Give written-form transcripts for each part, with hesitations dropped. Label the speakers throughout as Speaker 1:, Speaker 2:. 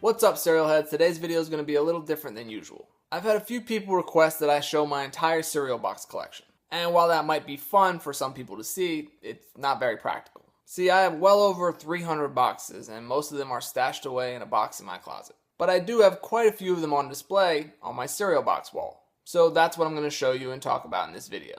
Speaker 1: What's up, cereal heads? Today's video is going to be a little different than usual. I've had a few people request that I show my entire cereal box collection. And while that might be fun for some people to see, it's not very practical. See, I have well over 300 boxes, and most of them are stashed away in a box in my closet. But I do have quite a few of them on display on my cereal box wall. So that's what I'm going to show you and talk about in this video.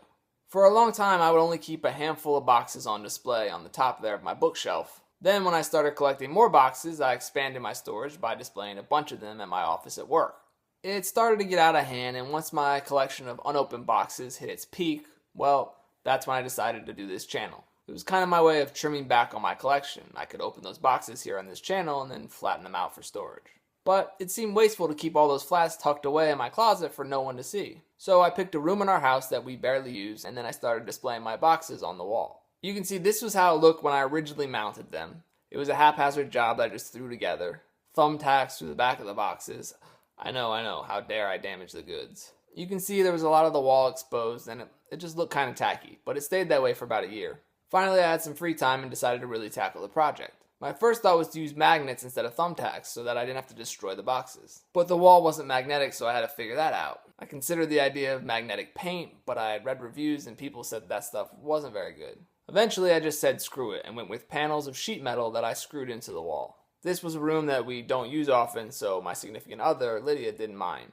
Speaker 1: For a long time, I would only keep a handful of boxes on display on the top there of my bookshelf. Then when I started collecting more boxes, I expanded my storage by displaying a bunch of them at my office at work. It started to get out of hand, and once my collection of unopened boxes hit its peak, well, that's when I decided to do this channel. It was kind of my way of trimming back on my collection. I could open those boxes here on this channel and then flatten them out for storage. But it seemed wasteful to keep all those flats tucked away in my closet for no one to see. So I picked a room in our house that we barely use, and then I started displaying my boxes on the wall. You can see this was how it looked when I originally mounted them. It was a haphazard job that I just threw together. Thumbtacks through the back of the boxes. I know, how dare I damage the goods. You can see there was a lot of the wall exposed, and it just looked kind of tacky, but it stayed that way for about a year. Finally, I had some free time and decided to really tackle the project. My first thought was to use magnets instead of thumbtacks so that I didn't have to destroy the boxes. But the wall wasn't magnetic, so I had to figure that out. I considered the idea of magnetic paint, but I had read reviews and people said that stuff wasn't very good. Eventually, I just said screw it and went with panels of sheet metal that I screwed into the wall. This was a room that we don't use often, so my significant other, Lydia, didn't mind.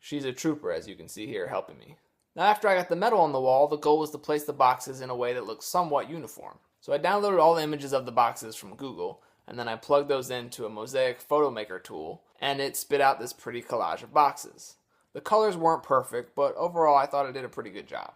Speaker 1: She's a trooper, as you can see here, helping me. Now, after I got the metal on the wall, the goal was to place the boxes in a way that looked somewhat uniform. So I downloaded all the images of the boxes from Google, and then I plugged those into a Mosaic photo maker tool, and it spit out this pretty collage of boxes. The colors weren't perfect, but overall I thought it did a pretty good job.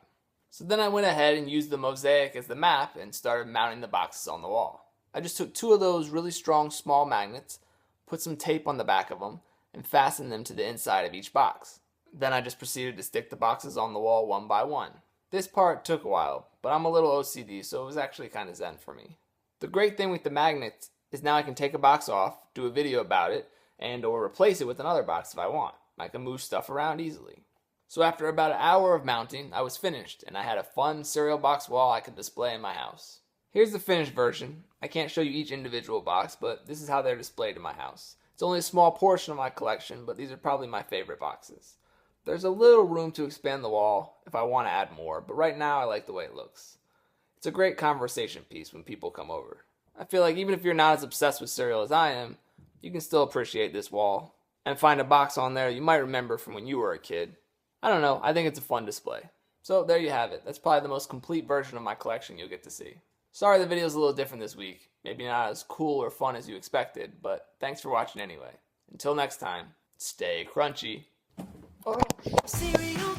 Speaker 1: So then I went ahead and used the Mosaic as the map and started mounting the boxes on the wall. I just took two of those really strong small magnets, put some tape on the back of them, and fastened them to the inside of each box. Then I just proceeded to stick the boxes on the wall one by one. This part took a while, but I'm a little OCD, so it was actually kind of zen for me. The great thing with the magnets is now I can take a box off, do a video about it, and or replace it with another box if I want. I can move stuff around easily. So after about an hour of mounting, I was finished, and I had a fun cereal box wall I could display in my house. Here's the finished version. I can't show you each individual box, but this is how they're displayed in my house. It's only a small portion of my collection, but these are probably my favorite boxes. There's a little room to expand the wall if I want to add more, but right now I like the way it looks. It's a great conversation piece when people come over. I feel like even if you're not as obsessed with cereal as I am, you can still appreciate this wall and find a box on there you might remember from when you were a kid. I don't know, I think it's a fun display. So there you have it. That's probably the most complete version of my collection you'll get to see. Sorry the video's a little different this week. Maybe not as cool or fun as you expected, but thanks for watching anyway. Until next time, stay crunchy.
Speaker 2: Cereal